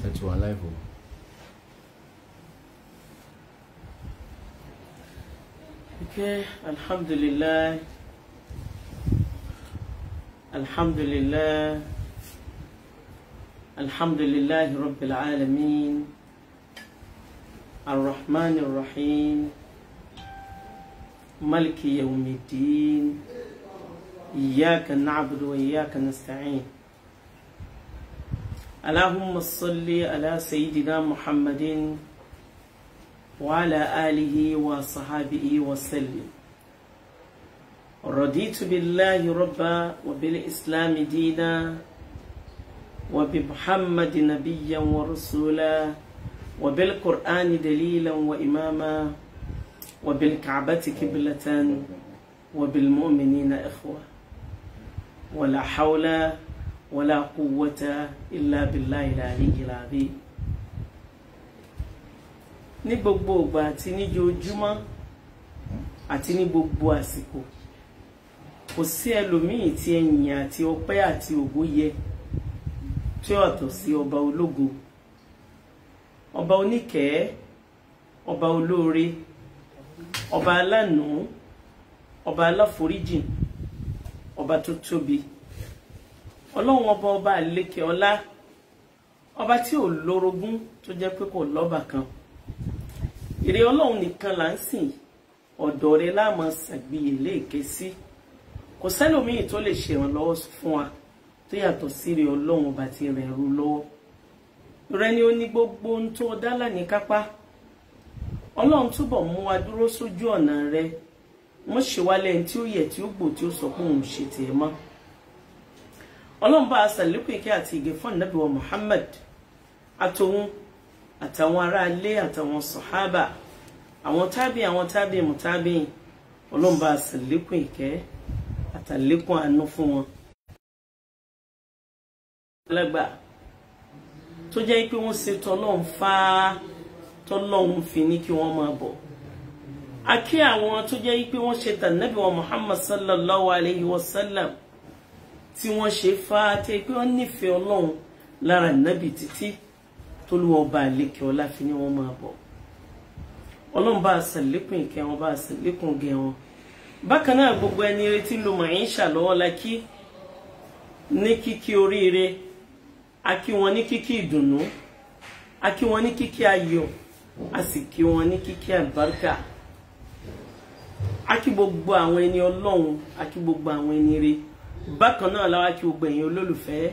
Set you alive. Okay, Alhamdulillah. Alhamdulillah. Alhamdulillah Rabbil Alameen. Ar-Rahman Ar-Rahim. Maliki Yawmiddin. Iyyaka na'budu wa iyyaka nasta'in. Allahumma salli ala Sayyidina Muhammadin wa ala alihi wa sahabihi wa sallim. Raditu billahi rabba wa bil islami dina wa bi Muhammadin nabiyyan wa rasula wa bil Qur'ani dalilan wa imama wa bil Ka'bati qiblatan wa bil mu'minina ikhwa. ولا حول ولا قوة إلا بالله العلي العظيم. Ní gbogbo ìgbà àti ní ojoojúmọ́ àti ní gbogbo àsìkò kò sí ẹlòmíì tí ẹ̀yìn àti ọpẹ́ àti ògo yẹ tí ó yàtọ̀ sí ọba ológo, ọba oníkẹ́, ọba olóore, ọba aláàánú, ọba aláforíjìn, ọba tó tóbi, ọlọ́run ọba àlékè ọlá, ọba tí ò lórogún tó jẹ́ pé kò lọ́ba kan. Ìrè ọlọ́run nìkan là ń sìn, ọ̀dọ̀ rẹ̀ la máa ṣàgbéyèlé èké sí. Kò sẹ́lòmíì tó lè ṣèrànlọ́wọ́ fún wa tó yàtọ̀ sí ìrè ọlọ́run ọba tí rẹ̀ rú lọ́wọ́. Rẹ̀ ni ó ní gbogbo ohun tó dá láni kápá. Ọlọ́run túbọ̀ mú wa dúró sójú ọ̀nà rẹ̀. Mo ṣe wá lẹ́yìn tí ó yẹ tí ó gbò tí ó sọ pé òun ṣe tiẹ̀ mọ́. Ọlọ́run bá ṣàlékún ìkẹ́ àti ìgẹ̀ fún Ànábì wa Muhammad àtòun àtàwọn ará ilé àtàwọn sàhábà, àwọn tábì mùtábì. Ọlọ́run bá ṣàlékún ìkẹ́ àtàlékún àánú fún wọn. Lágbà tó jẹ́ pé wọ́n ṣe tọ́lọ́run fá tọ́lọ́run fi ní kí wọ́n máa bọ̀. Àkí àwọn tó jẹ́ pé wọ́n ṣe tànàbí wa Muhammad sallallahu alayhi wa sallam tí wọ́n ṣe fà tẹ́ pé wọ́n nífẹ̀ẹ́ Ọlọ́run lára nàbí títí tó lù wọ́n bá lékè ọlá fi ní wọ́n máa bọ̀. Ọlọ́run bá ṣàlékún ìkẹ́ wọn, bá ṣàlékún gẹ̀ wọn. Bákan náà gbogbo ẹni retí lo màáyíṣà lọ́wọ́ la kí ní kíkí oríire, a kí wọn ní kíkí ìdùnnú, a kí wọn ní kíkí ayọ̀, a sì kí wọn ní kíkí àlùbáríkà. A kí gbogbo àwọn ẹni Ọlọ́run, a kí gbogbo àwọn ẹni rere. Bákan náà la wá kí gbogbo ẹ̀yin olólùfẹ́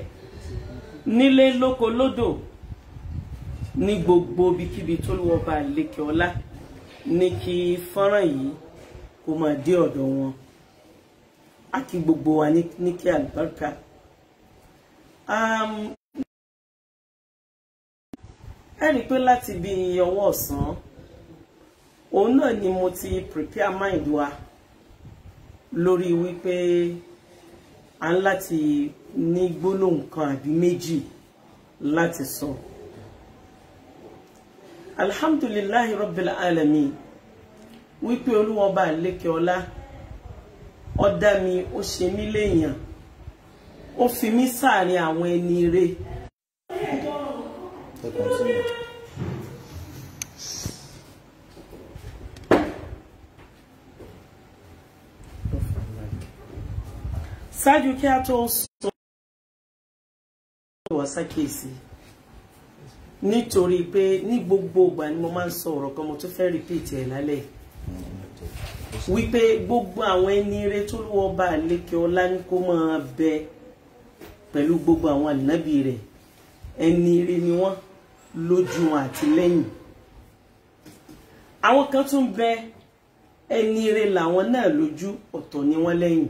nílé lóko lódò ní gbogbo ibikíbi tó lù wọ́n bá lékè ọlá ní kí fọ́nrán yìí kó máa dé ọ̀dọ̀ wọn. A kí gbogbo wa ní kí àlùbáríkà. Ẹ rí pé láti bí ọwọ́ ọ̀sán òun náà ni mo ti prepare mind wa lórí wípé a ń láti ní gbólóhùn kan àbí méjì láti sọ. Alhamdulillahi Rabbil Alamin wípé Olúwa Ọba lékè ọlá ó dá mi, ó ṣe mí léèyàn, ó fi mí sáàrin àwọn ẹni rere. Ṣáájú kí a tó sọ wá sákèsí nítorí pé ní gbogbo ìgbà ni mo máa ń sọ ọ̀rọ̀ kan, mo tún fẹ́ repeat ẹ̀ lálẹ́ wípé gbogbo àwọn ẹni rere tó lù wọ́n bá lékè ọlá ní kó máa bẹ pẹ̀lú gbogbo àwọn ànábì rẹ̀. Ẹni rere ni wọ́n lójú àti lẹ́yìn. Àwọn kan tún bẹ ẹni rere làwọn náà lójú, ọ̀tọ̀ ni wọ́n lẹ́yìn.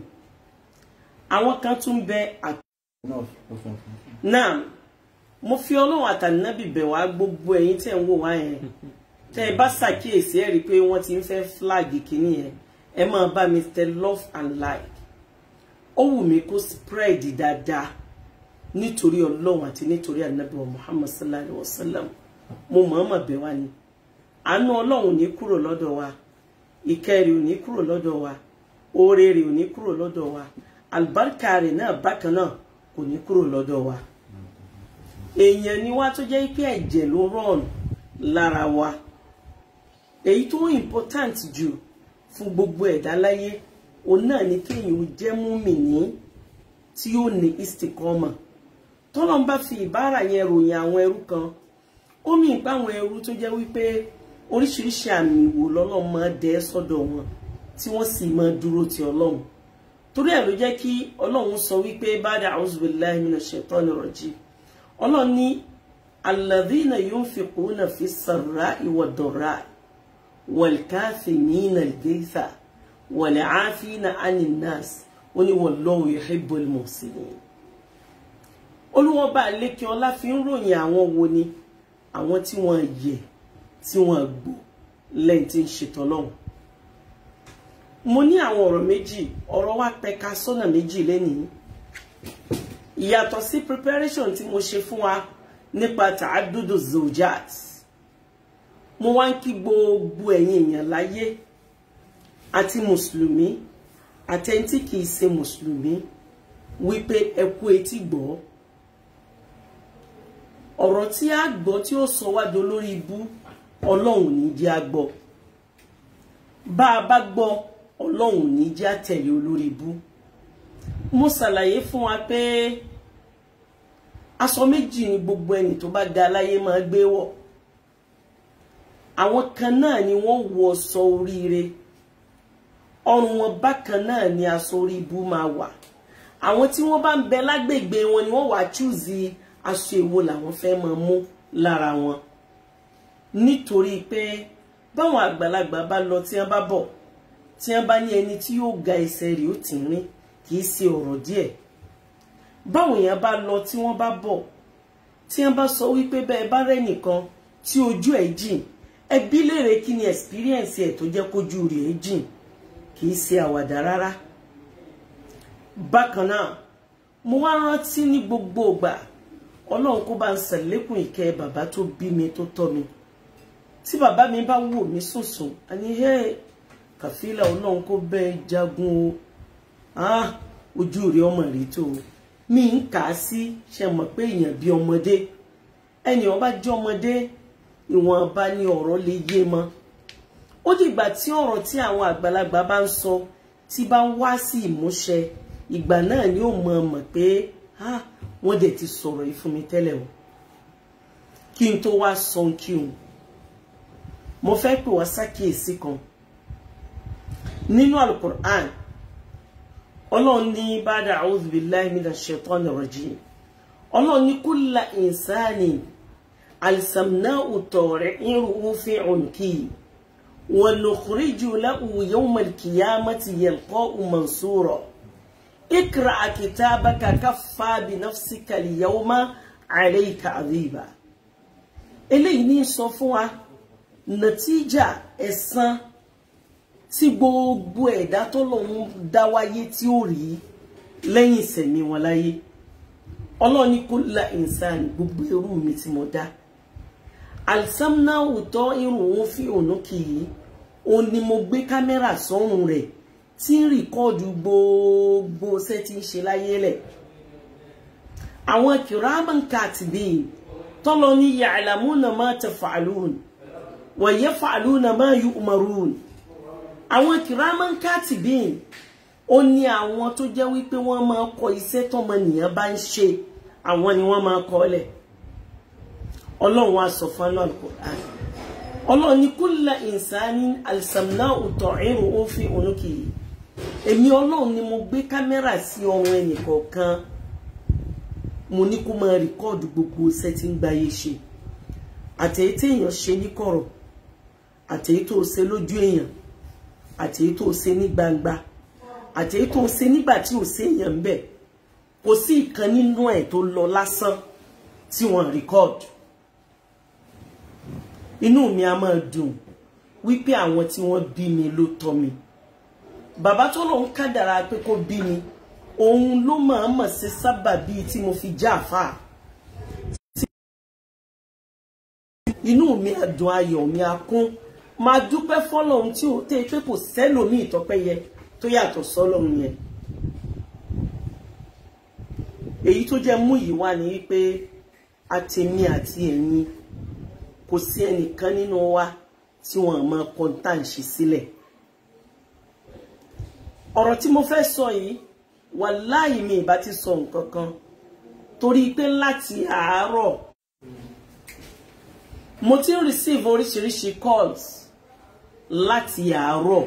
Àwọn kan tún bẹ náà mo fi Ọlọ́run àtànábì bẹ̀ wá gbogbo ẹ̀yin tẹ́ ń wò wá yẹn. Tẹ́ ẹ bá ṣàkíyèsí ẹ rí pé wọ́n ti ń fẹ́ flag kìíní yẹn, ẹ máa bá mi tẹ love and like. Ó wù mí kó spread dáadáa nítorí Ọlọ́run àti nítorí Ànábì wa Muhammad sallallahu alaihi wasallam. Mo mọ̀ọ́mọ̀ bẹ̀ wá ni. Àánú Ọlọ́run ní kúrò lọ́dọ̀ wa, ìkẹ́ rẹ̀ ò ní kúrò lọ́dọ̀ wa, oore rẹ̀ ò ní kúrò lọ́dọ̀ wa, àlùbáríkà rẹ̀ náà bákan náà kò ní kúrò lọ́dọ̀ wa. Èèyàn ni wá tó jẹ́ pé ẹ̀jẹ̀ ló rọ̀n lára wa. Èyí tó important jù fún gbogbo ẹ̀dá láyé òun náà ni kéèyàn ó jẹ́ mùmínì tí ó ní istikọ́mà. Tọ́lọ́run bá fi ìbára yẹn ròyìn àwọn ẹrú kan, ó mì pa àwọn ẹrú tó jẹ́ wípé oríṣiríṣi àmì ìwò lọ́lọ́run máa dẹ sọ́dọ̀ wọn tí wọ́n sì máa dúró ti Ọlọ́run. Torí ẹ̀ ló jẹ́ kí Ọlọ́run sọ wípé ba'da a'udhu billahi minash shaitanir rajim. Ọlọ́run ní alladhina yunfiquna fis sarra'i wad dharra'i wal kathimina al-ghaytha wal 'afina 'anil nas wa wallahu yuhibbul muhsinin. Olúwa bá lékè ọlá fi ń ròyìn àwọn wo ni àwọn tí wọ́n yẹ tí wọ́n gbọ́ lẹ́yìn tí ń ṣe t'Ọlọ́run. Mo ní àwọn ọ̀rọ̀ méjì, ọ̀rọ̀ wa pẹ̀ka sọ́nà méjì lẹ́nìí. Ìyàtọ̀ sí preparation tí mo ṣe fún wa nípa ta'addudu zawjat. Mo wá ń kí gbogbo ẹ̀yin èèyàn láyé àti mùsùlùmí àti ẹni tí kìí ṣe mùsùlùmí wípé ẹ kú etí gbọ́. Ọ̀rọ̀ tí a gbọ́ tí ó sọ wá dolórí ibú, Ọlọ́run ní jẹ́ a gbọ́. Bá a bá gbọ́, Ọlọ́run ní jẹ́ a tẹ̀lé olórí ibú. Mo ṣàlàyé fún wa pé aṣọ méjì ni gbogbo ẹni tó bá dá láyé máa gbé wọ̀. Àwọn kan náà ni wọ́n wọ aṣọ oríire. Ọrùn wọn bákan náà ni aṣọ orí ibú máa wà. Àwọn tí wọ́n bá ń bẹ lágbègbè wọn ni wọ́n wá choose aṣọ èwo làwọn fẹ́ máa mú lára wọn. Nítorí pé báwọn àgbàlagbà bá lọ tí wọ́n bá bọ̀, tí wọ́n bá ní ẹni tí yóò ga ẹsẹ̀ rẹ̀ ó tì rìn, kì í ṣe ọ̀rọ̀ díẹ̀. Báwọn èèyàn bá lọ tí wọ́n bá bọ̀, tí wọ́n bá sọ wípé bẹ́ẹ̀ bá rẹ́ nìkan tí ojú ẹ̀ jìn, ẹ bi léèrè kí ni experience ẹ̀ tó jẹ́ kójú rẹ̀ jìn, kì í ṣe àwàdà rárá. Bákan náà, mo wá rántí ní gbogbo ìgbà, Ọlọ́run kó bá ń ṣàlékún ìkẹ́ bàbá tó bí mi tó tọ́ mi. Tí bàbá mi bá wò mí sùnsùn, a ní Kàfílà Ọlọ́run kó bẹ́ẹ̀ jagun o. Ojú rẹ̀ ọmọ rí tó. Mi ń kà á sí ṣe mọ̀ pé èèyàn bí ọmọdé. Ẹni ó bá jẹ́ ọmọdé, ìwọ̀nba ni ọ̀rọ̀ lè yé mọ́. Ó dìgbà tí ọ̀rọ̀ tí àwọn àgbàlagbà bá ń sọ tí bá ń wá sí ìmúṣẹ, ìgbà náà ni ó mọ̀ pé wọ́n dẹ̀ ti sọ̀rọ̀ yìí fún mi tẹ́lẹ̀ o. Kí n tó wá sọ kí n, mo fẹ́ pè wá sákìyèsí kan. Nínú Al-Qur'an, Ọlọ́run ní ba'da a'udhu billahi minash shaitanir rajim. Ọlọ́run ní kulla insani alsamna'u ta'iruhu fi 'unqihi wa nukhriju lahu yawmal qiyamati yalqahu mansura. Iqra' kitabaka kaffa bi nafsika al-yawma 'alayka 'adhiba. Eléyìí ní sọ fún wa nàtíjà ẹ̀san tí gbogbo ẹ̀dá tó lọ́hun dá wáyé tí ó rí lẹ́yìn ìṣẹ̀mí wọn láyé. Ọlọ́run ní kulla insani, gbogbo ẹrú mi tí mo dá. Alsamna'u ta'iruhu fi 'unuqihi, ó ní mo gbé kámẹ́rà sọ́rùn rẹ̀ tí ń rìkọ́ọ̀dù gbogbo ṣẹ́ tí ń ṣe láyé lẹ̀. Àwọn kiraman katibin tọ́lọ ní ya'lamuna ma taf'alun wa yaf'aluna ma yu'marun. Àwọn kiraman katibin ó ní àwọn tó jẹ́ wípé wọ́n máa kọ iṣẹ́ tọ́mọnìyàn bá ń ṣe, àwọn ni wọ́n máa kọ lẹ̀. Ọlọ́run wá sọ fún Al-Qur'an. Ọlọ́run ní kulla insani alsamna'u ta'iruhu fi 'unuqihi. Èmi Ọlọ́run ni mo gbé kámẹ́rà sí ọrùn ẹnì kọ̀ọ̀kan. Mo ní kó máa rìkọ́ọ̀dù gbogbo iṣẹ́ tí ń gbáyé ṣe. Àtèyí tí èèyàn ṣe ní kọ̀rọ̀, àtèyí tó ṣe lójú èèyàn, àtèyí tó ṣe ní gbangba, àtèyí tó ṣe nígbà tí ò ṣe èèyàn ń bẹ̀. Kò sí ìkan nínú ẹ̀ tó lọ lásán tí wọ́n rìkọ́ọ̀dù. Inú mi a máa dùn wípé àwọn tí wọ́n bí mi ló tọ́ mi. Bàbá tó lọ ń kádàrá pé kó bí mi, òun ló máa mọ̀ sí sábàbí tí mo fi já àfáà. Inú mi á dùn, ayọ̀ mi á kún. Máa dúpẹ́ fọ́lọ́run tí ó tẹ́ pé kò sẹ́lòmíì tọ́pẹ́ yẹ tó yàtọ̀ sọ́lọ́run yẹn. èyí tó jẹ́ mú yìí wá ní wípé àtèmi àti ẹ̀yin kò sí ẹnìkan nínú wa tí wọ́n máa kọ́ńtàǹṣì sílẹ̀. ọ̀rọ̀ tí mo fẹ́ sọ yìí wàláhì mi ìbá ti sọ nǹkan kan torí pé láti àárọ̀ mo ti receive oríṣiríṣi calls láti àárọ̀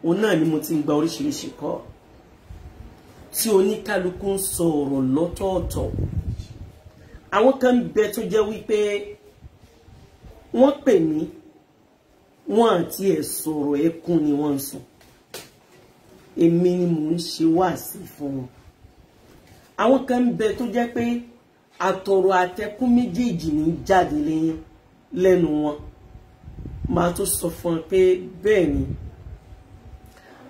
òun náà ni mo ti gba oríṣiríṣi call tí oníkálukú ń sọ ọ̀rọ̀ lọ́tọ̀ọ̀tọ̀. àwọn kan bẹ tó jẹ́ wípé wọ́n pè mí wọ́n àti ẹ̀ sọ̀rọ̀ ẹkún ni wọ́n ń sùn èmi ni mò ń ṣe wáàsí fún wọn. àwọn kan bẹ tó jẹ́ pé àtọ̀rọ̀ àtẹkún méjèèjì ní jáde lẹ́nu wọn. máa tó sọ fún wọn pé bẹ́ẹ̀ ni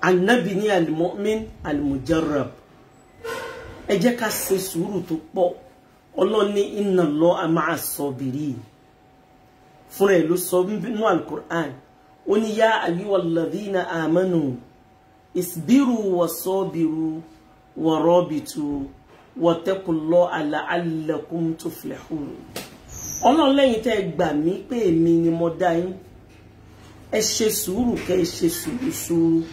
Ànábì ní al-mu'min al-mujarrab. ẹ jẹ́ ká ṣe sùúrù tó pọ̀. Ọlọ́run ní inna Allaha ma'a as-sabirin. fúnra ẹ̀ ló sọ nínú al-Qur'an ó ní yá ayyuhalladhina amanu isbiru wasabiru warabitu wattaqullaha la'allakum tuflihun. Ọlọ́run lẹ́yìn tẹ́ gbà mí pé èmi ni mo dá yín ẹ ṣe sùúrù kẹ́ ẹ ṣe sùúrù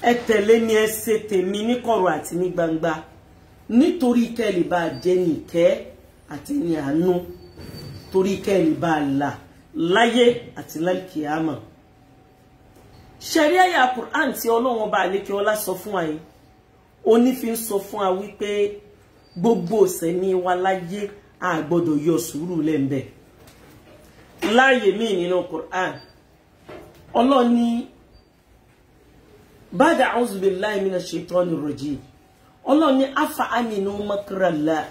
ẹ tẹ̀lé mi ẹ ṣe tèmi ní kọ̀rọ̀ àti ní gbangba nítorí kẹ́ lè bá jẹ́ nìkẹ́ àti ní àánú torí kẹ́ lè bá là láyé àti lálkìyámà. ṣẹ̀ríà ya Qur'an tí Ọlọ́run bá lékè ọlá sọ fún wa yìí ó ní fi ń sọ fún wa wípé gbogbo ìṣẹ̀mí wa láyé a gbọ́dọ̀ yọ sùúrù lẹ́ńbẹ̀. láàyè míì nínú Qur'an Ọlọ́run ní ba'da a'udhu billahi minash shaitanir rajim. Ọlọ́run ní afa aminu makrallah.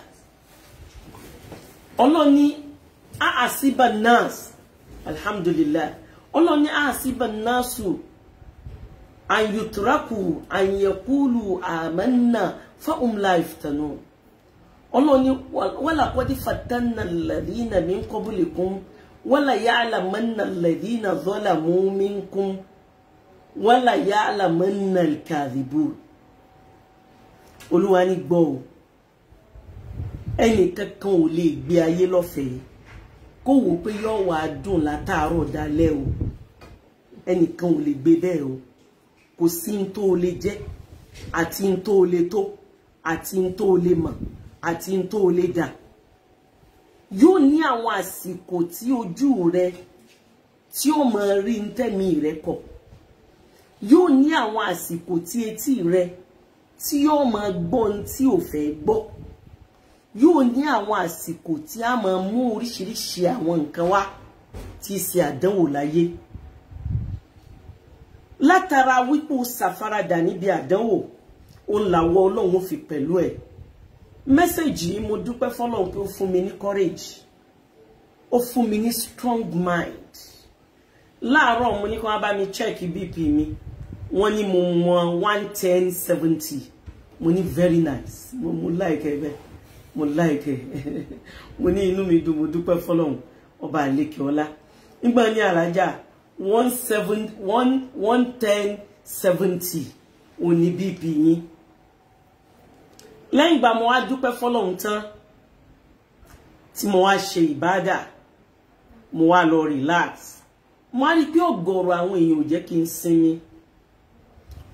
Ọlọ́run ní a'asiba nas. Alhamdulillah. Ọlọ́run ní a'asiba nasu an yutraku an yaqulu amanna fa la yuftanun. Ọlọ́run ní wala qad fatanna alladhina min qablikum wala ya'lamanna alladhina zalamu minkum wala ya'lamanna al-kadhibun. Olúwa ní gbọ́ o ẹni kankan ò lè gbé ayé lọ́fẹ̀ẹ́ kó wò pé yóò wá dùn látàárọ̀ dalẹ́ o ẹni kan ò lè gbé bẹ́ẹ̀ o kò sí n tó lè jẹ́ àti n tó lè tó àti n tó lè mọ̀ àti n tó lè dà. yóò ní àwọn àsìkò tí ojú rẹ tí ó máa rí ntẹ́mi rẹ kọ̀. yóò ní àwọn àsìkò tí etí rẹ tí yóò máa gbọ́ ohun tí ò fẹ́ gbọ́. yóò ní àwọn àsìkò tí a máa mú oríṣiríṣi àwọn nǹkan wá tí í ṣe àdánwò láyé. látara wípé ó ṣàfaradà níbi àdánwò ó làwọ Ọlọ́run fi pẹ̀lú ẹ̀. mẹ́sẹ̀jì yìí mo dúpẹ́ fọ́lọ́run pé ó fún mi ní courage ó fún mi ní strong mind. láàárọ̀ mo ní kí wọ́n bá mi check BP mi wọ́n ní mo mọ 110/70 mo ní very nice mo like ẹ bẹ́ẹ̀ mo like ẹ mo ní inú mi dùn mo dúpẹ́ fọ́lọ́run ọba àlékè ọlá. nígbà ní àràjà 110/70 ó ní BP yín. lẹ́yìn ìgbà mo wá dúpẹ́ fọ́lọ́run tán tí mo wá ṣe ìbádà mo wá lọ relax mo wá rí pé ọ̀gọ̀rọ̀ àwọn èèyàn ò jẹ́ kí n sinmi.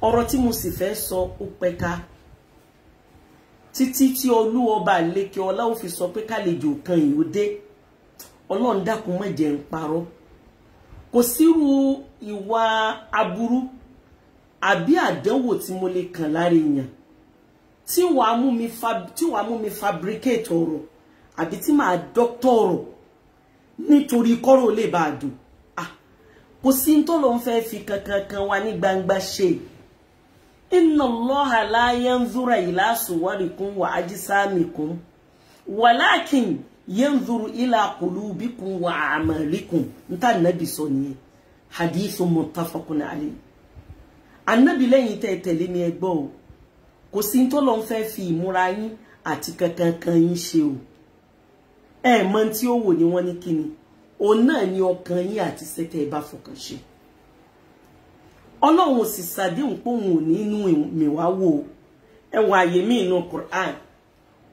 ọ̀rọ̀ tí mo sì fẹ́ sọ ó pẹ́ka títí tí Olúọba lékè ọlá ó fi sọ pé kálejò kan yìí ó dé. Ọlọ́run dákun má jẹ́ n parọ́ kò sírú ìwà aburú àbí àdánwò tí mo lè kàn lára èèyàn tí wàá mú mi fabricate ọ̀rọ̀ àbí tí màá doctor ọ̀rọ̀ nítorí kọ́rọ̀ lè bá a dùn. kò sí n tó ló ń fẹ́ fi kankan wá ní gbangba ṣe. inna Allaha la yanzura ila suwarikum wa ajsamikum walakin yanzuru ila qulubikum wa a'malikum. nta nabi sọ nìyẹn hadithun muttafaqun alayhi. Ànábì lẹ́yìn tẹ̀lé mi ẹ gbọ́ o kò sí n tó ló ń fẹ́ fi ìmúra yín àti kankan yín ṣe o. ẹ mọ̀ tí ó wò ní wọ́n ní kíni òun náà ni ọkàn yín àti sẹ́tẹ̀ bá fọkàn ṣe. Ọlọ́run sì ṣàdéhùn pé òun ò ní inú mi wá wò ẹ wà àyè mí inú Qur'an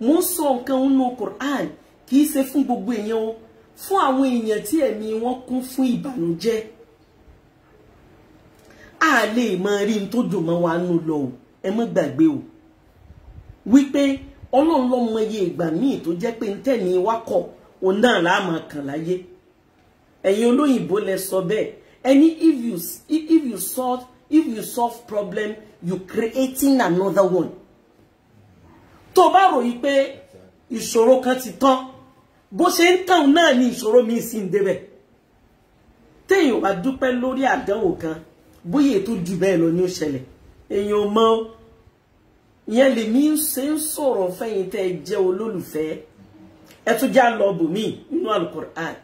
mo sọ nǹkan nínú Quran kì í ṣe fún gbogbo èèyàn o, fún àwọn èèyàn tí ẹ̀mí wọn kún fún ìbànújẹ́. A lè mọ rí n tó dùn mọ́ wa nù lọ o, ẹ má gbàgbé o wípé Ọlọ́run ló mọ iye ìgbà míì tó jẹ́ pé ntẹ̀mí wa kọ̀ òun náà la máa kàn láyé. Ẹ̀yin olóyìnbó lẹ sọ bẹ́ẹ̀ ẹni if you solve problem you creating another one. Tó bá rò yí pé ìṣòro kan ti tán bó ṣe ń tàn náà ni ìṣòro mi sì ń débẹ̀. Téèyàn bá dúpẹ́ lórí àdánwò kan bóyá tó jù bẹ́ẹ̀ lọ ní ó ṣẹlẹ̀ èèyàn mọ̀ ìyẹn lè mí ṣe ń sọ̀rọ̀ fẹ́yìn tẹ́ jẹ́ olólùfẹ́ ẹ tún já lọ bòmí nínú Al-Qur'an.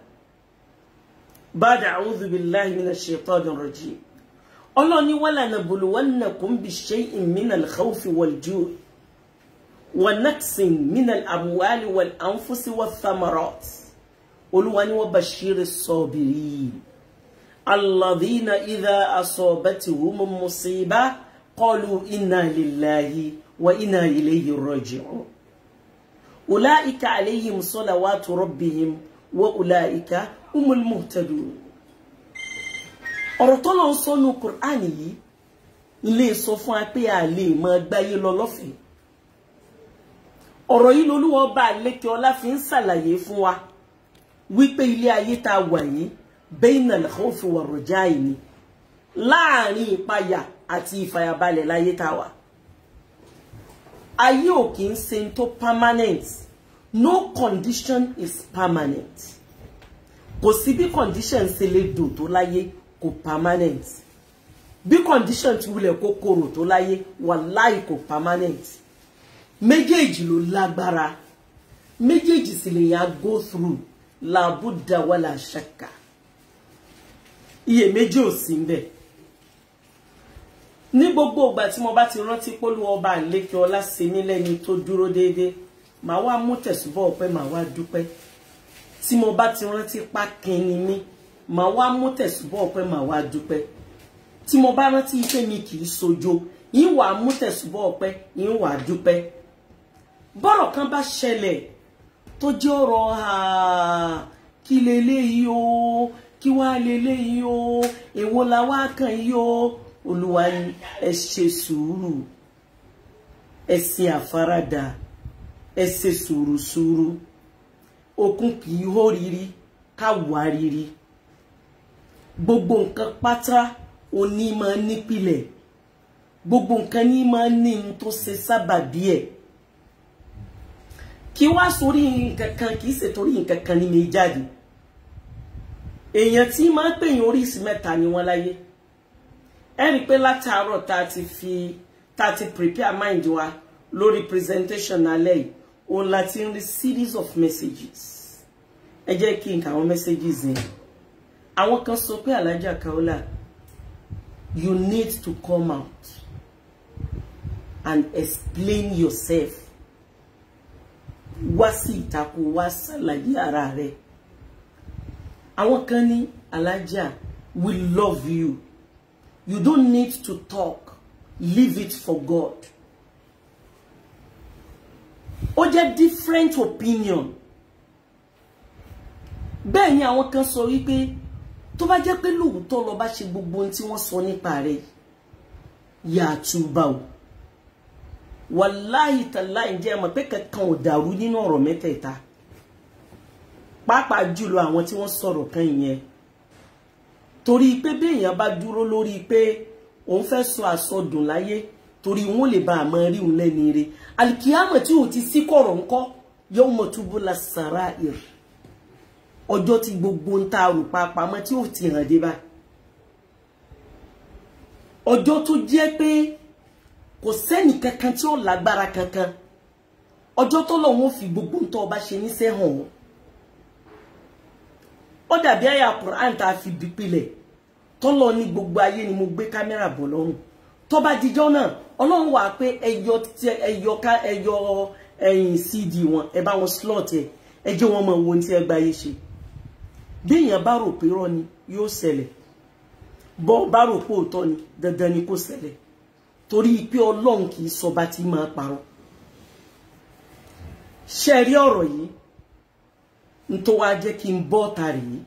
Ba'da a'udhu billahi minash shaitanir rajim. Ọlọ́ni wala nabluwannakum bishay'in minal khawfi wal ju'i wa naqsin minal amwali wal anfusi wath thamarat. Olúwa ní wa bashiris sabirin alladhina idha asabatuhum musiba qalu inna lillahi wa inna ilayhi raji'un. Ulaika alayhim salawatu rabbihim wa ulaika humul muhtadun. Ọ̀rọ̀ tó lọ sọ nínú Qur'an yìí ilé sọ fún wa pé a lè máa gbáyé lọ lọ́fẹ̀ẹ́. Ọ̀rọ̀ yìí l'Olúwa Ọba àlékè ọlá fi ń ṣàlàyé fún wa wípé ilé ayé tá wà yìí bainal khawfi war raja'i ni, láàrin ìpayà àti ìfàyàbalẹ̀ láyé tá wà. Ayé ò kì í ṣe tó permanent. No condition is permanent. Kò sí bí condition ṣe lè dùn tó láyé kò permanent. Bí condition tí wulẹ̀ kó korò tó láyé wàláhì kò permanent. Méjèèjì ló lágbára. Méjèèjì sì lè yà go through la budda wala shakka. Iye méjì ò sí ńbẹ̀. Ní gbogbo ìgbà tí mo bá ti rántí pé Olúwa Ọba àlékè ọlá ṣe mí lẹ́ni tó dúró déédéé, màá wá mú tẹ̀sùbọ̀ ọpẹ́, màá wá dúpẹ́. Tí mo bá ti rántí pákin ni mí, màá wá mú tẹ̀sùbọ̀ ọpẹ́, màá wá dúpẹ́. Tí mo bá rántí pé mi kì í sojo, yín wá mú tẹ̀sùbọ̀ ọpẹ́, yín wá dúpẹ́. Bọ́rọ̀ kan bá ṣẹlẹ̀ tó jẹ́ ọ̀rọ̀ kí leléyìí o, kí wá leléyìí o, èwo la wá kàn yìí o, Olúwa ní ẹ ṣe sùúrù, ẹ ṣe àfaradà, ẹ ṣe sùúrù. Okun kì í hó riri ká wá riri. Gbogbo nǹkan pátá òní máa nípìlẹ̀. Gbogbo nǹkan ní máa ní n tó ṣe sábàbí ẹ̀. Kí wá sórí nǹkan kan kì í ṣe torí nǹkan kan ní mi jáde. Èèyàn tí máa pè yín oríṣi mẹ́ta ni wọ́n láyé. Ẹ rí pé látàárọ̀ tá ti prepare mind wa lórí presentation alẹ́ yìí, òun láti ń rí series of messages. Ẹ jẹ́ kí n kà àwọn messages yẹn. Àwọn kan sọ pé Alhaja Kaola, you need to come out and explain yourself. Wá sí ìtàkùn wá ṣàlàyé ara rẹ̀. Àwọn kan ní Alhaja, we love you. You don't need to talk. Leave it for God. Ó jẹ́ different opinion. Bẹ́ẹ̀ ni àwọn kan sọ wípé tó bá jẹ́ pé lóòótọ́ ló bá ṣe gbogbo ohun tí wọ́n sọ nípa rẹ̀, yà túbà o. Wàláhì tàláhì jẹ́ mọ̀ pé kankan ò dàrú nínú ọ̀rọ̀ mẹ́tẹ̀ẹ̀ta. Pàápàá jùlọ àwọn tí wọ́n sọ̀rọ̀ kan ìyẹn. Torí pé bí èèyàn bá dúró lórí pé òun fẹ́ sọ àsọdùn láyé torí wọ́n lè bá àmọ́ rí òun lẹ́ni ire. Alkiyama tí ò ti sí kọ̀rọ̀ ńkọ́ yawma tubula sarair. Ọjọ́ tí gbogbo ń ta rò papamọ́ tí ò ti hàn dé bá. Ọjọ́ tó jẹ́ pé kò sẹ́ni kankan tí ó lágbára kankan. Ọjọ́ tó lọ́wọ́ fi gbogbo ń tọ́ bá ṣe níṣẹ́ hàn wọ́n. Ó dàbí àyà Quran tá fi bípìlẹ̀ tó lọ ní gbogbo ayé ni mo gbé kámẹ́rà bọ̀ lọ́rùn. Tó bá dijọ́ náà Ọlọ́run wà pé ẹyọ ẹ̀yìn CD wọn ẹ bá wọn slot ẹ jẹ́ wọn mọ̀ wo tí ẹ gbáyé ṣe. Bí èèyàn bá rò pé rọ́ ni yóò ṣẹlẹ̀. Bọ́ bá rò pé òótọ́ ni dandan ni kó ṣẹlẹ̀. Torí pé Ọlọ́run kì í sọ bá ti máa parọ́. ṣé rí ọ̀rọ̀ yìí nto wá jẹ́ kí n bọ́ tari yìí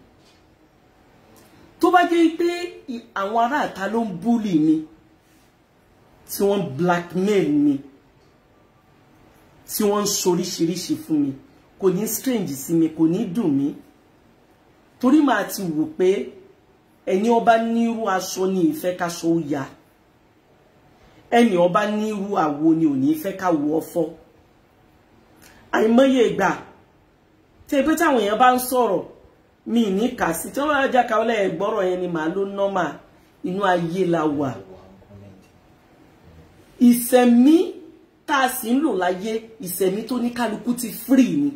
tó bá jẹ́ pé àwọn ará ta ló ń bully mi tí wọ́n blackmail mi tí wọ́n soríṣiríṣi fún mi kò ní strange sí mi kò ní dùn mí torí màá ti wò pé ẹni ọba nírú aṣọ ni ìfẹ́ ká so ya ẹni ọba nírú àwo ni ò ní fẹ́ ká wọ fọ́ àìmọye ìgbà tí pé táwọn èèyàn bá ń sọ̀rọ̀ mi ní kà sí tí wọ́n bá já ka ọlẹ́ ẹ̀gbọ́rọ̀ yẹn ni màá ló normal inú ayé la wà ìṣẹ̀mí tá a sì ń lò láyé ìṣẹ̀mí tó ní kálukú ti free ni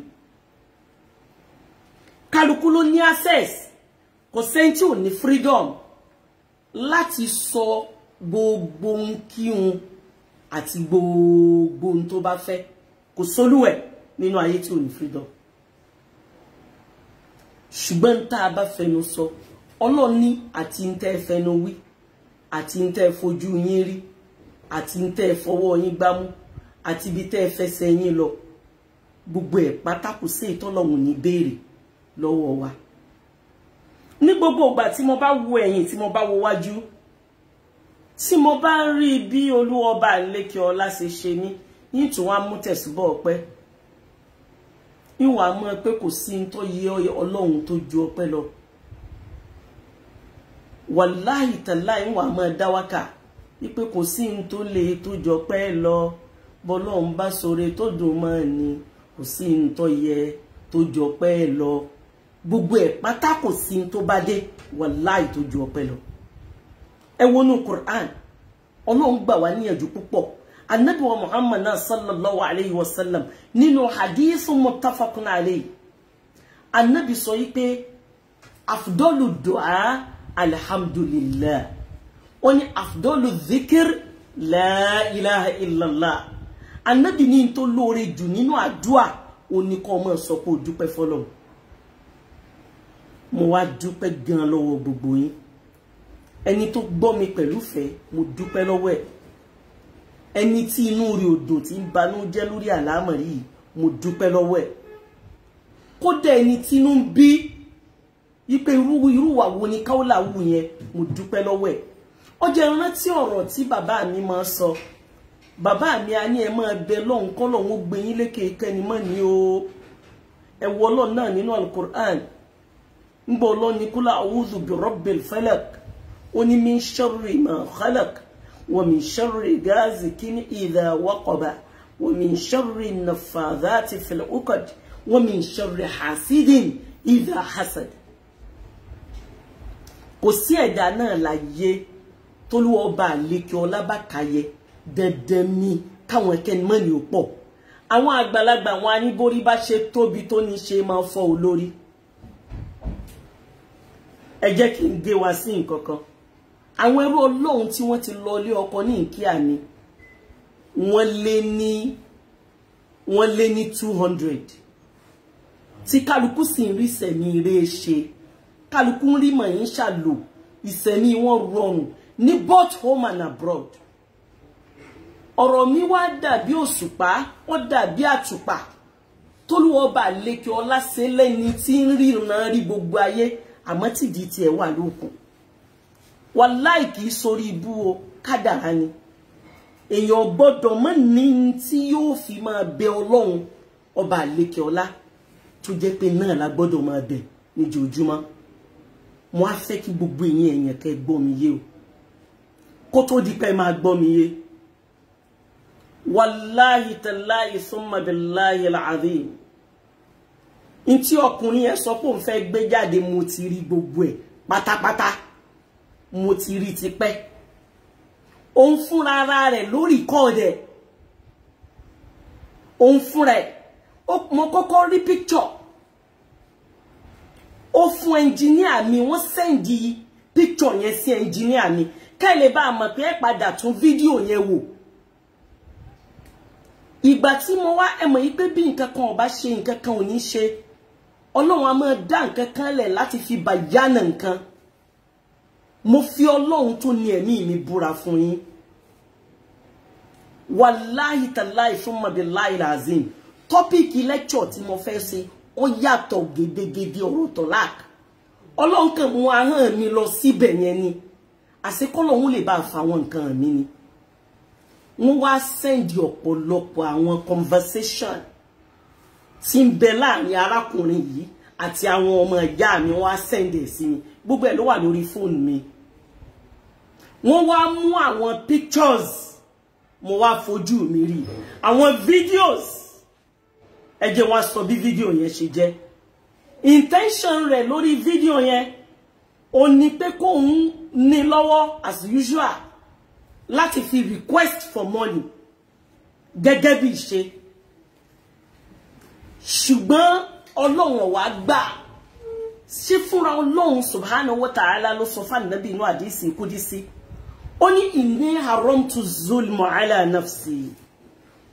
kálukú ló ní access kò sẹ́ni tí ò ní freedom láti sọ gbogbo nkíhun àti gbogbo ohun tó bá fẹ́ kò sólúwẹ̀ nínú ayé tí ò ní freedom ṣùgbọ́n tá a bá fẹnu sọ Ọlọ́run ní àti ń tẹ́ fẹnu wí àti ń tẹ́ fojú yín rí àti ń tẹ́ fọwọ́ yín gbámú àti bí tẹ́ fẹsẹ̀ yín lọ gbogbo ẹ̀ pátá kò sí ìtọ́lọ́hun ní béèrè lọ́wọ́ wa ní gbogbo ìgbà tí mo bá wo ẹ̀yìn tí mo bá wo wájú tí mo bá rí bí Olúọba lékè ọlá ṣe ṣe mí yín tún wá mú tẹ̀sùbọ̀ ọpẹ́ ìwà mọ̀ pé kò sí ń tó yẹ Ọlọ́run tó ju ọpẹ́ lọ wàláhì tàláhì ìwà mọ̀ dáwákà wípé kò sí ń tó lè tó ju ọpẹ́ lọ bọ́lọ́run bá sọre tó dùn mọ́ ni kò sí ń tó yẹ tó ju ọpẹ́ lọ gbogbo ẹ̀ pátá kò sí ń tó bá dé wàláhì tó ju ọpẹ́ lọ ẹ wo nu Qur'an Ọlọ́run gbà wá níyànjú púpọ̀ Ànábì wa Muhammad sallallahu alayhi wa sallam nínú hadith muttafaqun alayhi Ànábì sọ yí pé afdalu du'a alhamdulillah ó ní afdalu dhikr la ilaha illallah Ànábì ní tó lóore jù nínú àdúà ó ní kó máa sọ pé ó dúpẹ́ f'Ọlọ́run mo wá dúpẹ́ gan lọ́wọ́ gbogbo yín ẹni tó gbọ́ mi pẹ̀lú fẹ́ mo dúpẹ́ lọ́wọ́ ẹ̀ ẹni tí inú rí odò tí ń banú jẹ́ lórí àlámọ̀rí yìí mo dúpẹ́ lọ́wọ́ ẹ̀ kódà ẹni tí inú ń bí ipe irú wà wo ni káwọ́là wù yẹn mo dúpẹ́ lọ́wọ́ ẹ̀ ó jẹ́ rántí ọ̀rọ̀ tí bàbá mi máa sọ bàbá mi á ní ẹ máa bẹ lọ́hùn kọ́ lọ́hùn ó gbé yín lékè kẹ́ni mọ́ ni o ẹ wọ Ọlọ́run náà nínú Al-Qur'an ń gbọ́ Ọlọ́run ní kúlà a'udhu bi rabbil falaq ó ní min sharri ma khalaq ومن شر غاسق إذا وقب ومن شر النفاثات في العقد ومن شر حاسد إذا حسد kò sí ẹ̀dá náà láyé t'Olúọba lékè ọlá bá káyé dandan ni káwọn ẹkẹni mọ́ ni ó pọ̀ àwọn àgbàlagbà wọn á ní borí bá ṣe tóbi tó ní ṣe máa fọ́ olórí ẹ jẹ́ kí n gé wa sí nǹkan kan àwọn ẹrú Ọlọ́run tí wọ́n ti lọ lé ọkọ ní ìkíà ni wọ́n lé ní 200 tí kálukú sì ń rí ìsẹ̀mí ire ṣe kálukú ń rí mọ̀yìn ṣàlò ìsẹ̀mí wọn rọrùn ní both home and abroad ọ̀rọ̀ mi wá dàbí òṣùpá ó dàbí àtùpà t'Olúọba lékè ọlá ṣe lẹ́ni tí ń ríran rí gbogbo ayé àmọ́ tìdí tiẹ̀ wà lókun wàláì kìí sórí ibú o kádàrá ni èèyàn gbọ́dọ̀ mọ́ ní tí yóò fi máa bẹ Ọlọ́run ọba àlékè ọlá tó jẹ́ pé náà la gbọ́dọ̀ máa bẹ níjojúmọ́ mo á fẹ́ kí gbogbo èèyàn kẹ́ gbọ́ mi yé o kó tó di pé máa gbọ́ mi yé wàláhì tàláhì summa billahi al-azim ntí ọkùnrin ẹ sọ pé òun fẹ́ gbé jáde mo ti rí gbogbo ẹ̀ pátápátá mo ti rí tipẹ́ òun fúnra ara rẹ̀ lórí kọ́ọ̀dẹ̀ òun fúnra ẹ̀ mo kọ́kọ́ rí picture ó fún ẹnjìníà mi wọ́n sẹ́ndì picture yẹn sí ẹnjìníà mi ká lè bá mọ̀ pé ẹ padà tún fídíò yẹn wò ìgbà tí mo wá ẹ mọ̀ yí pé bí nǹkan kan ò bá ṣe nǹkan kan ò ní ṣe Ọlọ́run á máa dá nǹkan kan lẹ̀ láti fi bàyánà nǹkan mo fi Ọlọ́run tó ní ẹ̀mí mi búra fún yín wàláhì tàláhì summa billahi azim topic lecture tí mo fẹ́ ṣe ó yàtọ̀ gedegede ọ̀rọ̀ tọ́lák Ọlọ́run kan mú ahọ́n mi lọ síbẹ̀ yẹn ni àṣekọ́lọ́hún lè bá fa àwọn nǹkan mi ni wọ́n wá send ọ̀pọ̀lọpọ̀ àwọn conversation tí ń bẹ láàrin arákùnrin yìí àti àwọn ọmọ ìyá mi wọ́n wá send ẹ̀ sí mi gbogbo ẹ̀ ló wà lórí fóònù mi wọ́n wá mú àwọn pictures mo wá fojú mi rí àwọn videos ẹ jẹ́ wá sọ bí video yẹn ṣe jẹ́ intention rẹ̀ lórí video yẹn ó ní pé kó ń ní lọ́wọ́ as usual láti fi request for money gẹ́gẹ́ bí ṣe ṣùgbọ́n Ọlọ́run wá gbà sí fúnra Ọlọ́run subhanahu wa ta'ala ló sọ fún Ànábì inú hadisi kúdísí ó ní inni haramtu zulma ala nafsi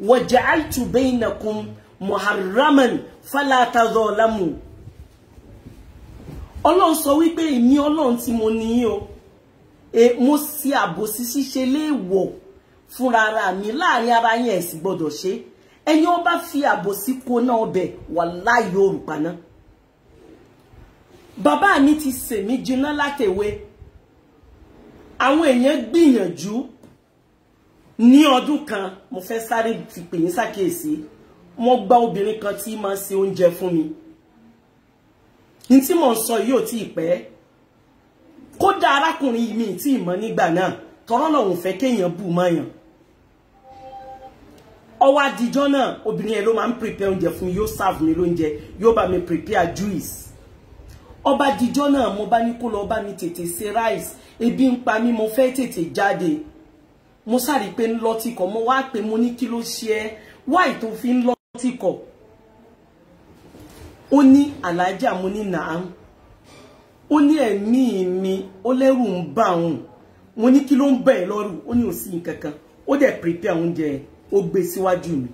wa ja'altu bainakum muharraman fala tadhalamu Ọlọ́run sọ wípé èmi Ọlọ́run tí mo ní o mo sì àbòsí ṣíṣe léèwọ̀ fúnra ara mi láàrin ara yín ẹ sì gbọ́dọ̀ ṣe ẹni ó bá fi àbòsí kó náà ọbẹ̀ wàláhì òrùpa náà bàbá mi ti sè mí jiná látẹ̀wé àwọn èèyàn gbìyànjú ní ọdún kan mo fẹ́ sáré fi pè yín ṣàkíyèsí mo gba obìnrin kan tí máa ṣe oúnjẹ fún mi ní tí mo ń sọ yìí ò tí ì pẹ́ kódà arákùnrin mi tí ì mọ̀ nígbà náà tọ́rọ́ lọ́hùn fẹ́ kéèyàn bù mọ́yàn ọwọ́ àdìjọ́ náà obìnrin ẹ̀ ló máa ń prepare oúnjẹ fún mi yóò serve mi lóúnjẹ yóò bá mi prepare juice ọba àdìjọ́ náà mo bá ní kó lọ bá mi tètè ṣe rice ebi ń pa mí mo fẹ́ tètè jáde mo sáré pé ń lọ́tìkọ̀ mo wá pé mo ní kí ló ṣe ẹ́ wáì tó fi ń lọ́tìkọ̀ ó ní alájà mo ní nàám ó ní ẹ̀mí mi ó lẹ́rù ń bà òun mo ní kí ló ń bẹ̀ lọ́rù ó ní ò sí nǹkan kan ó dẹ̀ prepare oúnjẹ ó gbé síwájú mi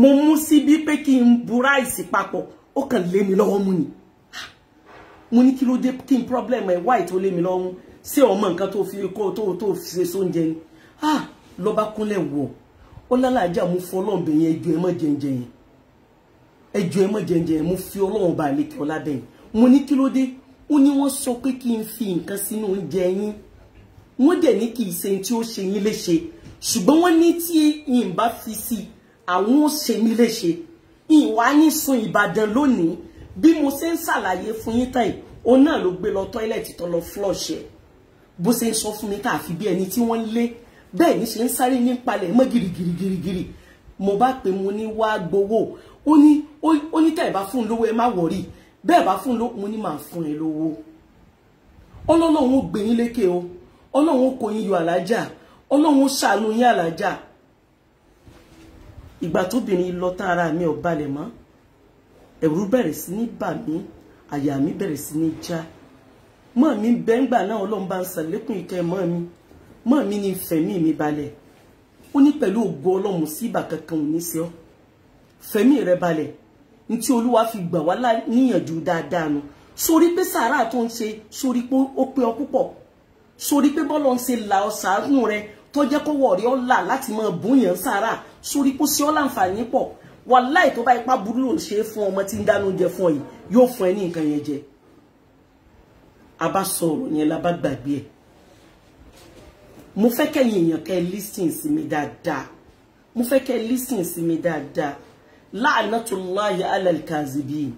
mo mú síbí pé kí n bu ráìsì papọ̀ ó kàn lé mi lọ́wọ́ mú ni mo ní kí ló dé kí n problem ẹ̀ wáì tó lé mi lọ́wọ́ ṣé ọmọ nǹkan tó fi kó tó fi ṣe sóúnjẹ ni ló bá kúnlẹ̀ wọ̀ ó lálàájá mo fọ Ọlọ́run bẹ̀ yẹn ẹjọ́ ẹ mọ́ jẹ́njẹ́ yẹn ẹjọ́ ẹ mọ́ jẹ́njẹ́ yẹn mo fi Ọlọ́run bá lékè ọlá bẹ́ẹ̀ mo ní kí ló dé ó ní wọ́n sọ pé kí n fi nǹkan sínú oúnjẹ yín wọ́n dẹ̀ ní kì í ṣe tí ó ṣe yín léṣe ṣùgbọ́n wọ́n ní tí n bá fi sí àwọn ó ṣe mí léṣe ìwà ní sun Ìbàdàn lónìí bí mo ṣe ń ṣàlàyé fún yín tán òun náà ló gbé lọ tọ́ílẹ̀tì tó lọ flush ẹ̀ bó ṣe ń sọ fún mi káàfi bí ẹni tí wọ́n lé bẹ́ẹ̀ ní ṣe ń sáré ní palẹ̀ mọ́ girigirigirigiri mo bá pè mo ní wá gbowó ó ní tẹ́ ẹ̀ bá fún lówó ẹ má wọ̀rí bẹ́ẹ̀ bá fún lówó mo ní máa fún ẹ lówó Ọlọ́run ó gbé yín lékè o Ọlọ́run ó kó yín yọ àlájà Ọlọ́run ó ṣàánú yín àlájà ìgbà tóbìnrin lọ tán ara mi ò balẹ̀ mọ́ ẹ̀rù bẹ̀rẹ̀ sí ní bà mí àyà mi bẹ̀rẹ̀ sí ní já mọ́ mi bẹ́ngbà náà Ọlọ́run bá ń ṣàlékún ìkẹ́ mọ́ mi ní fẹ̀mí mi balẹ̀ ó ní pẹ̀lú ògo Ọlọ́run sí ìbà kankan ò ní ṣe ọ́ fẹ̀mí rẹ balẹ̀ ní tí Olúwa fi gbà wá níyànjú dáadáa nu sórí pé sàárà tó ń ṣe sórí pé ó pé ọ púpọ̀ sórí pé bọ́lọ̀ ń ṣe là ọ sàánú rẹ tó jẹ́ kó wọ̀ rí ọ là láti máa búyàn sàárà sórí pé sí ọ láǹfààní pọ̀ wàláì tó bá ipá burú ló ń ṣe fún ọmọ tí ń dáná oúnjẹ fún ọ yìí yóò fún ẹ ní nǹkan yẹn jẹ a bá sọ̀rọ̀ yẹn la bá gbàgbé ẹ̀ mo fẹ́ kẹ́yìn èèyàn kẹ́ listen sí mi dáadáa mo fẹ́ kẹ́ listen sí mi dáadáa la'natullahi alal kazibin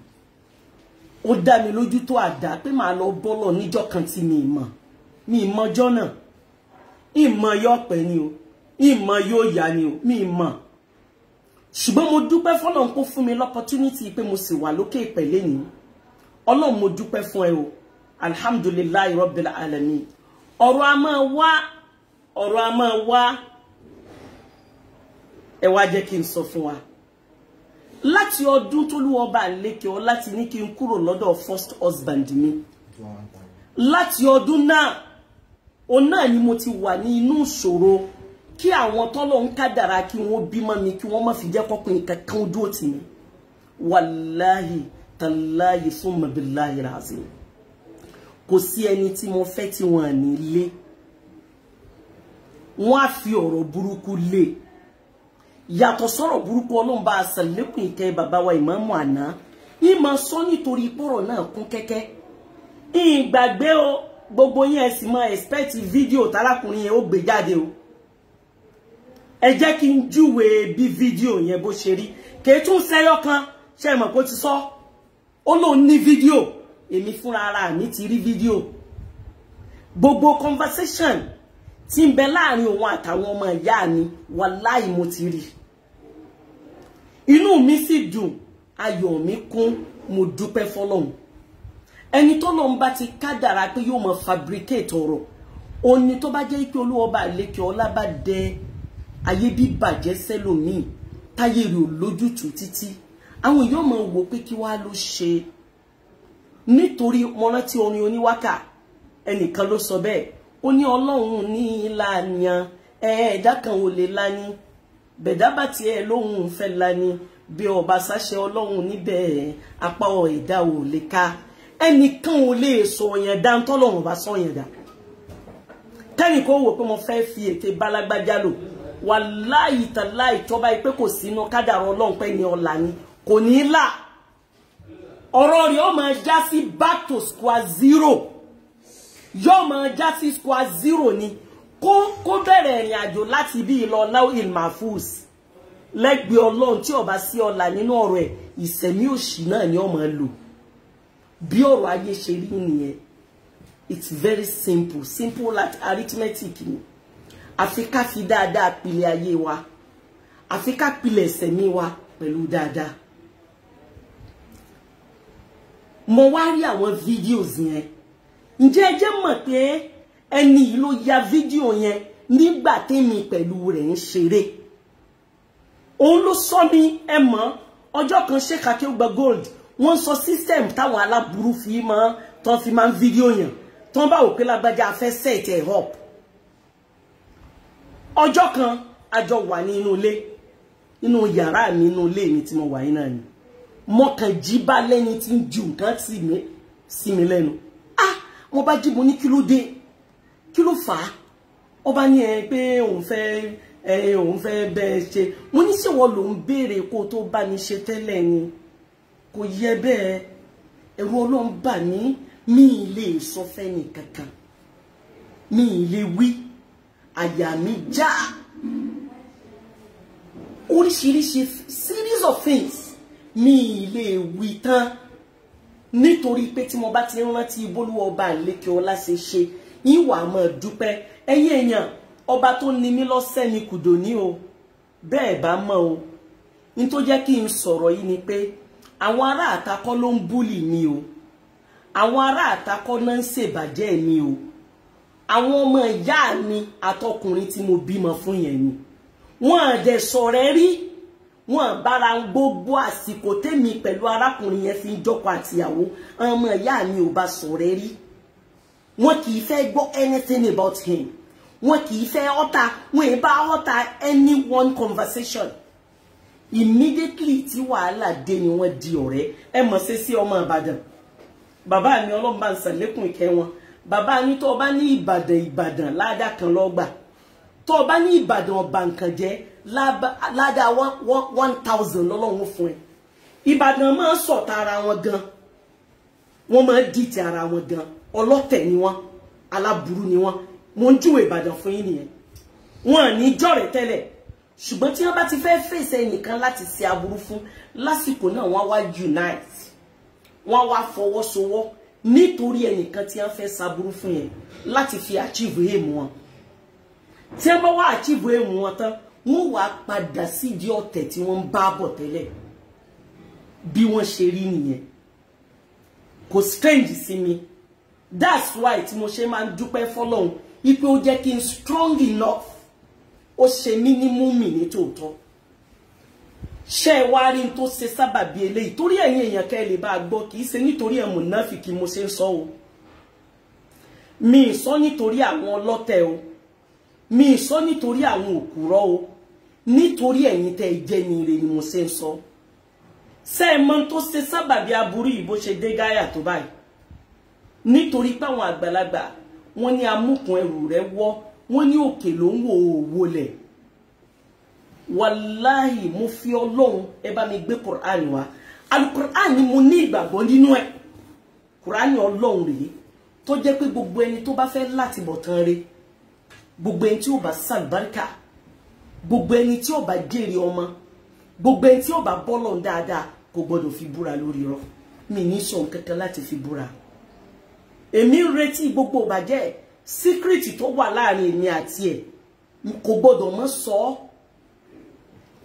ó dá mi lójú tó àdá pé màá lọ bọ́lọ̀ níjọ́ kan tí mi ìmọ̀jọ́ náà ìmọ̀ yóò pẹ́ ni o ìmọ̀ yóò yá ni o mi ìmọ̀ ṣùgbọ́n mo dúpẹ́ fọ́lọ́run kó fún mi l'opportunity pé mo sì wà lókè ìpẹ̀lẹ́ ni Ọlọ́run mo dúpẹ́ fún ẹ o alhamdulillahi rabbil alamin ọ̀rọ̀ a máa wá ẹ wá jẹ́ kí n sọ fún wa láti ọdún t'Olúwa bá lékè ọ láti ní kí n kúrò lọ́dọ̀ first husband mi láti ọdún náà o náà ni mo ti wà ní inú ìṣòro kí àwọn tọ́lọ̀ ń kádàrá kí wọ́n bímọ mi kí wọ́n má fi jẹ́ kọ́kùnrin kankan dúró tì mí wàláhì tàláhì summa billahi alazim kò sí ẹni tí mo fẹ́ tí wọ́n ní lé wọ́n á fi ọ̀rọ̀ burúkú lé yàtọ̀ sọ̀rọ̀ burúkú Ọlọ́run bá ṣàlékún ìkẹ́ bàbá wa ìmáàmù àná ìmọ̀ sọ nítorí pọ̀rọ̀ náà kún kẹ́kẹ́ ìgbàgbé o gbogbo yín ẹ sì máa expect fídíò tálákùnrin yẹn ó gbé jáde o ẹ jẹ́ kí n júwe bí fídíò yẹn bó ṣe rí kèé tún sẹ́yọ́ kan ṣe mọ̀ kó ti sọ ó lóun ní fídíò èmi fúnra ara mi ti rí fídíò gbogbo conversation tí ń bẹ láàrin òun àtàwọn ọmọ ìyá mi wàláhì mo ti rí inú mi sì dùn ayọ̀ mi kún mo dúpẹ́ fọ́lọ́run ẹni tó lọ́n bá ti kádàrá pé yóò mọ fabricate ọ̀rọ̀ òní tó bá jẹ́ pé Olúwa bá lékè ọlá bá dẹ ayé bí bàjẹ́ sẹ́lòmíì táyé rẹ̀ ò lójútùú títí àwọn èèyàn máa wò pé kí wàá ló ṣe nítorí mo rántí orin oníwákà ẹnìkan ló sọ bẹ́ẹ̀ ó ní Ọlọ́run ní ìlànà ẹ̀ẹ́dá kan ò lè lání bẹ̀dá bá tiẹ̀ lóhun fẹ́ lání bí ọba sáṣẹ Ọlọ́run níbẹ̀ apá ẹ̀dá ò lè ká ẹnìkan ò lè sọ yẹn dá ntọ́lọ́run bá sọ yẹn dá tẹ́nìkan ó wò pé mo fẹ́ fi ète bálágbájá lò wàláhì tàláhì tọ́ba pé kò sínú kádàrá Ọlọ́run pé ní ọ̀la ni kò ní là ọ̀rọ̀ rẹ̀ ó máa já sí back to square zero yóò máa já sí square zero ni kó bẹ̀rẹ̀ ìrìn àjò láti bí ìlọ Lawhil Mahfuz lẹ́gbẹ̀ẹ́ Ọlọ́run tí ó bá sí ọ̀la nínú ọ̀rọ̀ ẹ̀ ìsẹ̀mí òṣì náà ni ó máa lò bí ọ̀rọ̀ ayé ṣe rí nìyẹn it's very simple like arithmetic ni àfi ká fi dáadáa pilẹ̀ ayé wa àfi ká pilẹ̀ ìsẹ̀mí wa pẹ̀lú dáadáa mo wá rí àwọn videos yẹn ǹjẹ́ ẹ jẹ́ mọ̀ pé ẹni yìí ló ya fídíò yẹn nígbà tèmi pẹ̀lú rẹ̀ ń ṣeré òun ló sọ mí ẹ mọ̀ ọjọ́ kan Sheikh Akeugba Gold wọ́n sọ system táwọn aláburú fi máa ń fídíò yẹn tán bá wò pé lágbájá fẹ́ set ẹ̀ up ọjọ́ kan àjọ wà ní inú yàrá mi inú ilé mi tí mo wà yín náà ni mo kàn jí bá lẹ́ni tí ń ju nǹkan sí mi lẹ́nu mo bá jí mo ní kí ló dé kí ló fà á ó bá ní pé òun fẹ́ bẹ́ẹ̀ ṣe mo ní ṣé wọ́n ló ń béèrè kó tó bá mi ṣe tẹ́lẹ̀ ni kò yẹ bẹ́ẹ̀ ẹ̀rù Ọlọ́run bà mí mi lè sọ fẹ́ni kankan mi lè wí àyà mi já oríṣiríṣi series of things mi lè wí tán nítorí pé tí mo bá ti rántí bólúwa ọba àlékè ọlá ṣe ṣe ìwà máa dúpẹ́ ẹ̀yin èèyàn ọba tó ní mí lọ́sẹ̀ ni kùdò ní o bẹ́ẹ̀ bá mọ̀ o ní tó jẹ́ kí n sọ̀rọ̀ yìí ni pé àwọn ará àtakọ́ ló ń búlì mi o àwọn ará àtakọ́ náà ń ṣèbàjẹ́ mi o àwọn ọmọ ìyá mi àtọkùnrin tí mo bímọ fún yẹn ni wọ́n àdẹ sọ̀rẹ́ rí wọ́n bára gbogbo àsìkò tèmi pẹ̀lú arákùnrin yẹn fi ń jọkọ àtìyàwó ọmọ ìyá mi ò bá sọ̀rẹ́ rí wọ́n kì í fẹ́ gbọ́ anything about him wọ́n kì í fẹ́ ọ̀tá wọ́n ì bá ọ̀tá any one conversation immediately tí wàhálà dé ni wọ́n di ọ̀rẹ́ ẹ mọ̀ sí ọmọ Ìbàdàn bàbá mi Ọlọ́run bá ń ṣàlékún ìkẹ́ wọn bàbá ní tó bá ní Ìbàdàn ládàá kan lọ́gbà tó bá ní Ìbàdàn ọba nǹkan jẹ́ ládàá 1000 lọ́lọ́run fún ẹ Ìbàdàn máa ń sọ̀tà ara wọn gan wọ́n máa ń dìtẹ̀ ara wọn gan ọlọ́tẹ̀ ni wọ́n aláburú ni wọ́n mo ń júwe Ìbàdàn fún yín nìyẹn wọ́n ní jọ̀rẹ́ tẹ́lẹ̀ ṣùgbọ́n tí wọ́n bá ti fẹ́ fèsì ẹnìkan láti ṣe aburú fún lásìkò náà wọ́n wá unite wọ́n wá fọwọ́sowọ́ nítorí ẹnìkan tí wọ́n fẹ́ ṣaburú fún yẹn láti fi achieve aim wọn tí wọ́n bá wá achieve aim wọn tán wọ́n wá padà sídìí ọ̀tẹ̀ tí wọ́n ń bá bọ̀ tẹ́lẹ̀ bí wọ́n ṣe rí nìyẹn kò strange sí mi that's why tí mo ṣe máa ń dúpẹ́ fọ́lọ́run ipe ó jẹ́ kí n strong enough ó ṣe mí ní múmi ní tòótọ́ ṣé ẹ wá rí n tó ṣe sábàbí eléyìí torí ẹ̀yin èèyàn kẹ́ ẹ lè bá a gbọ́ kì í ṣe nítorí ẹ̀ mùnáfìkì mo ṣe ń sọ o mi ì sọ nítorí àwọn ọlọ́tẹ̀ o mi ì sọ nítorí àwọn òkúrọ́ o nítorí ẹ̀yin tẹ́ ẹ jẹ́ ní ire ni mo ṣe ń sọ ṣé ẹ mọ̀ tó ṣe sábàbí aburú yìí bó ṣe dé gáyà tó báyìí nítorí pé àwọn àgbàlagbà wọ́n ní amúkùn ẹrù rẹ̀ wọ́ wọ́n ní òkè ló ń wò owó lẹ̀ Wallahi mo fi Ọlọ́hun ẹ bá mi gbé Quran wá. Al-Quran ni mo ní ìgbàgbọ́ nínú ẹ̀. Quran Ọlọ́hun rèé tó jẹ́ pé gbogbo ẹni tó bá fẹ́ láti bọ̀ tán re, gbogbo ẹni tí ó bá sàlùbáríkà, gbogbo ẹni tí ó bá jèrè ọmọ, gbogbo ẹni tí ó bá bọ́lọ̀ dáadáa kò gbọdọ̀ fi búra lórí irọ́. Mi ní sọ nǹkankan láti fi búra. Èmi ń retí gbogbo ìbàjẹ́ secret tó wà láàrin èmi àti ẹ̀ kò gbọdọ̀ mọ́ sọ.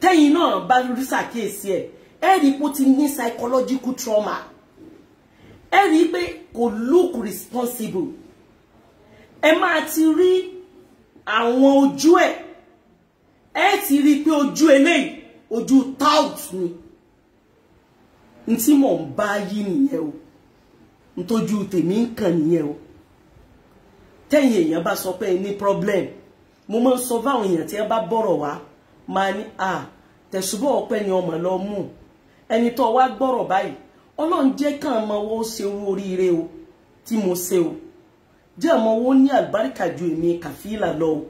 Tẹ́yìn náà bá rí ṣàkíyèsí ẹ̀, ẹ rí pé ó ti ní psychological trauma. Ẹ rí pé kò look responsible. Ẹ máa ti rí àwọn ojú ẹ̀. Ẹ ti rí pé ojú eléyìí ojú tout ni. Ntí mò ń bá yí nìyẹn o. Ntójú tèmi ń kàn nìyẹn o. Tẹ́yìn èèyàn bá sọ pé ẹ ní problem, mo máa ń sọ fáwọn èèyàn tí ẹ bá bọ̀rọ̀ wá máa ní tẹ̀sùbọ̀ ọpẹ́ ni ọmọ lọ mú. Ẹni tó wá gbọ́rọ̀ báyìí Ọlọ́run jẹ́ kàn mọ wo ṣe oríire o tí mo ṣe o. Jẹ́ mọ wo ní àlùbáríkà ju èmi Kàfílà lọ o.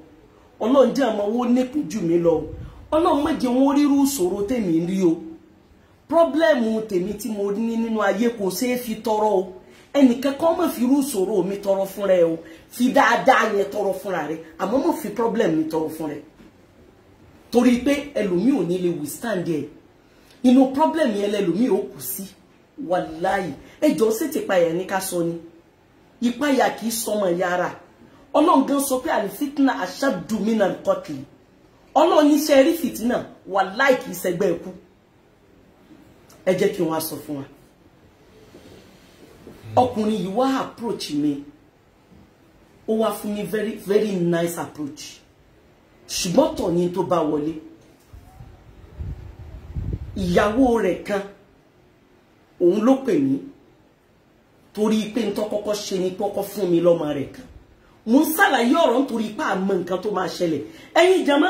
Ọlọ́run jẹ́ mọ wo nípò ju mi lọ o. Ọlọ́run má jẹ́ wọ́n ríru ìṣòro tèmi rí o. Problem tèmi tí mo ní nínú ayé kò ṣeé fi tọrọ o. Ẹnìkan kan má fi irú ìṣòro mi tọrọ fún rẹ o. Fi dáadáa yẹn tọrọ fúnra rẹ, àmọ́ má fi problem mi tọrọ fún rẹ. Torí pé ẹlòmíì ò ní lè withstand ẹ. Inú problem yẹn lẹlòmíì ó kù sí. Wallahi ẹjọ́ sì ti payà ní ká sọ ni. Ìpayà kì í sọmọ yàrá. Ọlọ́run gan sọ pé al-fitna ashaddu mina al-qatl. Ọlọ́run ní ṣe rí fìtínà wallahi kì í ṣẹgbẹ́ ikú. Ẹ jẹ́ kí wọ́n sọ fún wa. Ọkùnrin yìí wá approach mi. Ó wá fún mi very very nice approach. Ṣùgbọ́n tọ̀ ní tó bá wọlé. Ìyàwó rẹ̀ kan òun ló pè mí torí pé n tó kọ́kọ́ ṣe ni kọ́kọ́ fún mi lọ́mọ rẹ̀ kan. Mo ń ṣàlàyé ọ̀rọ̀ nítorí pé àmọ́ nǹkan tó máa ṣẹlẹ̀. Ẹ̀yin jàmá,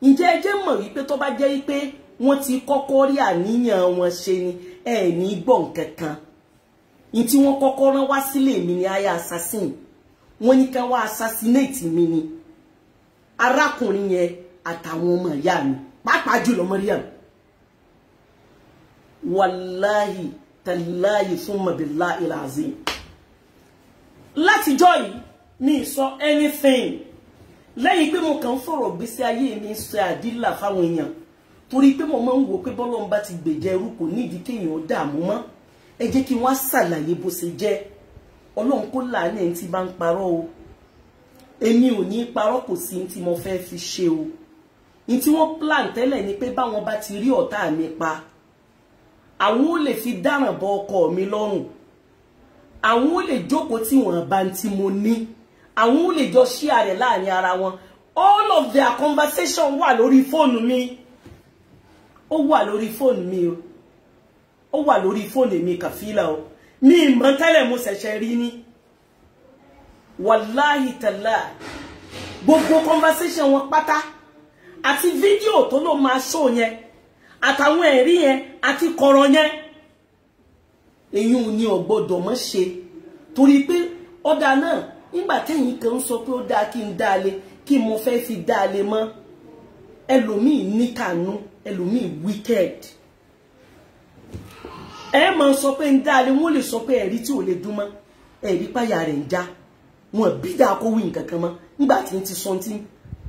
ǹjẹ́ ẹ jẹ́ mọ̀ wípé tó bá jẹ́ wípé wọ́n ti kọ́kọ́ rí àníyàn wọn ṣe ni ẹ ní gbọ́ nǹkan kan. Ní tí wọ́n kọ́kọ́ rán wá sílé mi ni aya assassin. Wọ́n ní ká wá assassinate mi ni. Arákùnrin yẹn àtàwọn ọmọ ìyá mi, pàápàá jùlọ Maryam. Wallahi tallahi summa billahi alazim. Látijọ́ yìí mi sọ anything. Lẹ́yìn pé mo kàn fọ̀rọ̀ gbésí ayé mi sọ àdílà fáwọn èèyàn. Torí pé mo máa ń wò pé bọ́lọ́run bá ti gbèjẹ ẹrú kò nídìí kéèyàn dààmú mọ́. Ẹ jẹ́ kí wọ́n ṣàlàyé bó ṣe jẹ́. Ọlọ́run kó láàánú ẹni tí bá ń parọ́ o. Èmi ò ní parọ́, kò sí tí mo fẹ́ fi ṣe o. Ní tí wọ́n plan tẹ́lẹ̀ ni pé báwọn bá ti rí ọ̀tá mi pa, àwọn ò lè fi dáràn bọ ọkọ mi lọ́rùn. Àwọn ò lè jókòó tí wọ́n bá ń tí mo ní. Àwọn ò lè jọ share rẹ̀ láàrin ara wọn. All of their conversation wà lórí fóònù mi. Ó wà lórí fóònù mi o. Ó wà lórí fóònù mi Kàfílà o. Mi ìmọ̀ tẹ́lẹ̀ mo ṣẹ̀ṣẹ̀ rí ni. Wallahi tallahi. Gbogbo conversation wọn pátá àti fídíò tó ló máa show yẹn àtàwọn ẹ̀rí yẹn àti kọ̀rọ̀ yẹn. Èyún ni ò gbọdọ̀ mọ́ ṣe. Torí pé ọ̀dà náà nígbà tẹ́yìn kan sọ pé ó dáa kí n dáalé kí mo fẹ́ fi dáalé mọ́. Ẹlòmíì níkànú, ẹlòmíì wicked. Ẹ máa sọ pé ń dáalé, wọ́n lè sọ pé ẹ̀rí tí ò lè dún mọ́. Ẹ̀rí páyà rẹ̀ ń já. Wọ́n bí dáa kó wí nǹkan kan mọ́. Nígbà tí ń ti sọ tí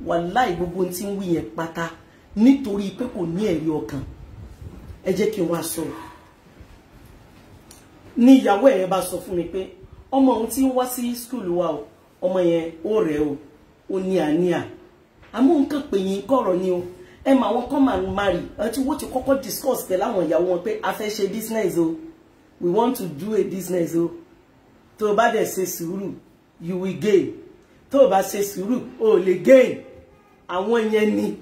wallahi gbogbo tí ń wí yẹn pátá nítorí pé kò ní ẹ̀rí ọkàn. Ẹ jẹ́ kí n wá sọ. Ní ìyàwó ẹ̀ bá sọ fún mi pé ọmọ òun tí ń wá sí school wa o, ọmọ yẹn ó rẹ̀ o, ó ní àníyà. Àmọ́ nǹkan pè yín kọ̀rọ̀ ni o. Ẹ mà wọn come and marry. Ẹ ti wọ́n ti kọ́kọ́ discuss pẹ̀lú àwọn ìyàwó wọn pé a fẹ́ ṣe business o. We want to do a business o. Tó bá dẹ̀ ṣe sùúrù, you will gain. Tó bá ṣe sùúrù, o lè gain. Àwọn yẹn ni